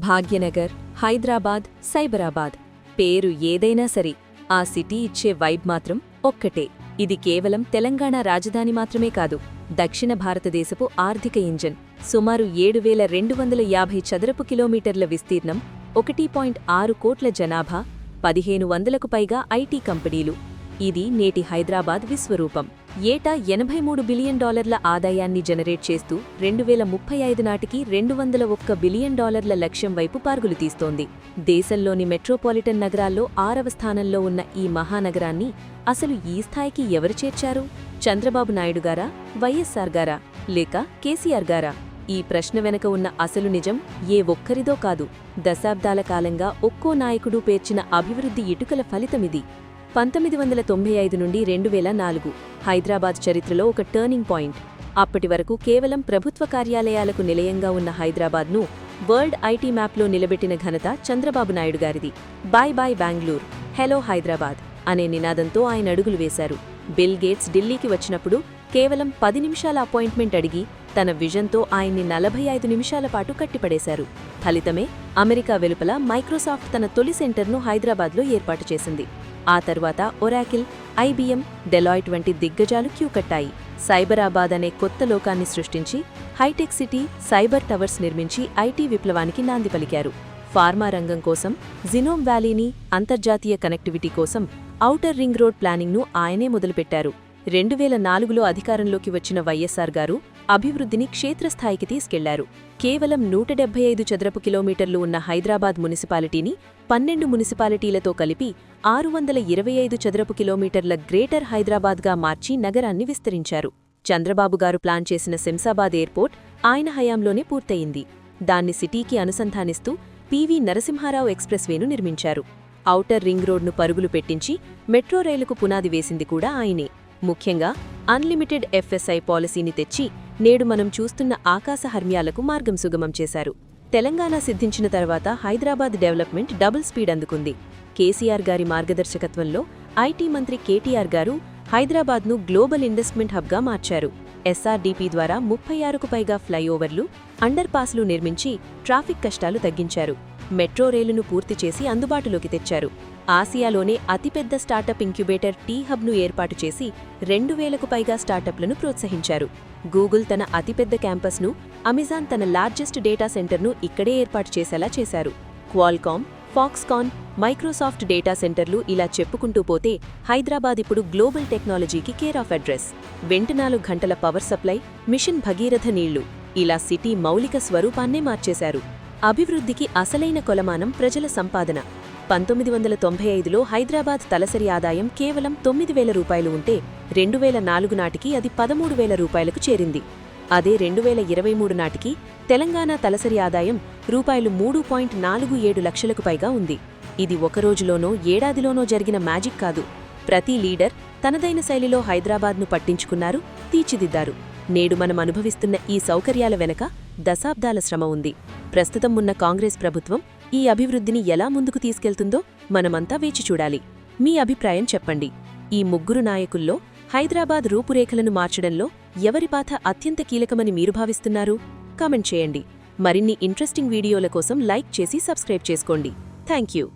భాగ్యనగర్, హైదరాబాద్, సైబరాబాద్ పేరు ఏదైనా సరే ఆ సిటీ ఇచ్చే వైబ్ మాత్రం ఒక్కటే. ఇది కేవలం తెలంగాణ రాజధాని మాత్రమే కాదు, దక్షిణ భారతదేశపు ఆర్థిక ఇంజన్. సుమారు 7,250 చదరపు కిలోమీటర్ల విస్తీర్ణం, 1.6 కోట్ల జనాభా, 1,500కు పైగా ఐటీ కంపెనీలు. ఇది నేటి హైదరాబాద్ విశ్వరూపం. ఏటా $83 బిలియన్ ఆదాయాన్ని జనరేట్ చేస్తూ 2035 నాటికి $201 బిలియన్ లక్ష్యం వైపు పరుగులు తీస్తోంది. దేశంలోని మెట్రోపాలిటన్ నగరాల్లో 6వ స్థానంలో ఉన్న ఈ మహానగరాన్ని అసలు ఈ స్థాయికి ఎవరు చేర్చారు? చంద్రబాబు నాయుడు గారా, వైఎస్ఆర్ గారా, లేక కేసీఆర్ గారా? ఈ ప్రశ్న వెనక ఉన్న అసలు నిజం ఏ ఒక్కరిదో కాదు, దశాబ్దాల కాలంగా ఒక్కో నాయకుడు పేర్చిన అభివృద్ధి ఇటుకల ఫలితమిది. 1995 నుండి 2004 హైదరాబాద్ చరిత్రలో ఒక టర్నింగ్ పాయింట్. అప్పటి వరకు కేవలం ప్రభుత్వ కార్యాలయాలకు నిలయంగా ఉన్న హైదరాబాద్ను వరల్డ్ ఐటీ మ్యాప్లో నిలబెట్టిన ఘనత చంద్రబాబు నాయుడు గారిది. Bye bye Bengaluru, hello Hyderabad అనే నినాదంతో ఆయన అడుగులు వేశారు. బిల్ గేట్స్ ఢిల్లీకి వచ్చినప్పుడు కేవలం 10 నిమిషాల అపాయింట్మెంట్ అడిగి తన విజన్తో ఆయన్ని 45 నిమిషాల పాటు కట్టిపడేశారు. ఫలితమే అమెరికా వెలుపల మైక్రోసాఫ్ట్ తన తొలి సెంటర్ను హైదరాబాద్లో ఏర్పాటు చేసింది. ఆ తర్వాత ఒరాకిల్, ఐబీఎం, డెలాయిట్ వంటి దిగ్గజాలు క్యూ కట్టాయి. సైబరాబాద్ అనే కొత్త లోకాన్ని సృష్టించి హైటెక్ సిటీ, సైబర్ టవర్స్ నిర్మించి ఐటీ విప్లవానికి నాంది పలికారు. ఫార్మా రంగం కోసం జినోమ్ వ్యాలీని, అంతర్జాతీయ కనెక్టివిటీ కోసం ఔటర్ రింగ్ రోడ్ ప్లానింగ్ను ఆయనే మొదలుపెట్టారు. 2004లో అధికారంలోకి వచ్చిన వైఎస్ఆర్ గారు అభివృద్ధిని క్షేత్రస్థాయికి తీసుకెళ్లారు. కేవలం 175 చదరపు కిలోమీటర్లు ఉన్న హైదరాబాద్ మున్సిపాలిటీని 12 మున్సిపాలిటీలతో కలిపి 625 చదరపు కిలోమీటర్ల గ్రేటర్ హైదరాబాద్గా మార్చి నగరాన్ని విస్తరించారు. చంద్రబాబు గారు ప్లాన్ చేసిన శంషాబాద్ ఎయిర్పోర్ట్ ఆయన హయాంలోనే పూర్తయింది. దాన్ని సిటీకి అనుసంధానిస్తూ పివి నరసింహారావు ఎక్స్ప్రెస్వేను నిర్మించారు. ఔటర్ రింగ్ రోడ్ను పరుగులు పెట్టించి మెట్రో రైలుకు పునాది వేసింది కూడా ఆయనే. ముఖ్యంగా అన్లిమిటెడ్ ఎఫ్ఎస్ఐ పాలసీని తెచ్చి నేడు మనం చూస్తున్న ఆకాశ హర్మ్యాలకు మార్గం సుగమం చేశారు. తెలంగాణ సిద్ధించిన తర్వాత హైదరాబాద్ డెవలప్మెంట్ డబుల్ స్పీడ్ అందుకుంది. కేసీఆర్ గారి మార్గదర్శకత్వంలో ఐటీ మంత్రి కేటీఆర్ గారు హైదరాబాద్ను గ్లోబల్ ఇన్వెస్ట్మెంట్ హబ్గా మార్చారు. ఎస్ఆర్డీపీ ద్వారా 36కు పైగా ఫ్లైఓవర్లు, అండర్ పాస్లు నిర్మించి ట్రాఫిక్ కష్టాలు తగ్గించారు. మెట్రో రైలును పూర్తి చేసి అందుబాటులోకి తెచ్చారు. ఆసియాలోనే అతిపెద్ద స్టార్టప్ ఇంక్యుబేటర్ టీ-హబ్ను ఏర్పాటు చేసి 2000కు పైగా స్టార్టప్లను ప్రోత్సహించారు. గూగుల్ తన అతిపెద్ద క్యాంపస్ను, అమెజాన్ తన లార్జెస్ట్ డేటా సెంటర్ను ఇక్కడే ఏర్పాటు చేసేలా చేశారు. క్వాల్కామ్, ఫాక్స్కాన్, మైక్రోసాఫ్ట్ డేటా సెంటర్లు ఇలా చెప్పుకుంటూ పోతే హైదరాబాద్ ఇప్పుడు గ్లోబల్ టెక్నాలజీకి కేర్ ఆఫ్ అడ్రస్. 24 గంటల పవర్ సప్లై, మిషన్ భగీరథ నీళ్లు, ఇలా సిటీ మౌలిక స్వరూపాన్నే మార్చేశారు. అభివృద్ధికి అసలైన కొలమానం ప్రజల సంపాదన. 1995లో హైదరాబాద్ తలసరి ఆదాయం కేవలం 9,000 రూపాయలు ఉంటే 2004 నాటికి అది 13,000 రూపాయలకు చేరింది. అదే 2023 నాటికి తెలంగాణ తలసరి ఆదాయం రూపాయలు 3.47 లక్షలకు పైగా ఉంది. ఇది ఒకరోజులోనో ఏడాదిలోనో జరిగిన మ్యాజిక్ కాదు. ప్రతి లీడర్ తనదైన శైలిలో హైదరాబాద్ను పట్టించుకున్నారు, తీర్చిదిద్దారు. నేడు మనం అనుభవిస్తున్న ఈ సౌకర్యాల వెనక దశాబ్దాల శ్రమ ఉంది. ప్రస్తుతం ఉన్న కాంగ్రెస్ ప్రభుత్వం ఈ అభివృద్ధిని ఎలా ముందుకు తీసుకెళ్తుందో మనమంతా వేచి చూడాలి. మీ అభిప్రాయం చెప్పండి. ఈ ముగ్గురు నాయకుల్లో హైదరాబాద్ రూపురేఖలను మార్చడంలో ఎవరి పాత్ర అత్యంత కీలకమని మీరు భావిస్తున్నారు? కామెంట్ చేయండి. మరిన్ని ఇంట్రెస్టింగ్ వీడియోల కోసం లైక్ చేసి సబ్స్క్రైబ్ చేసుకోండి. Thank you.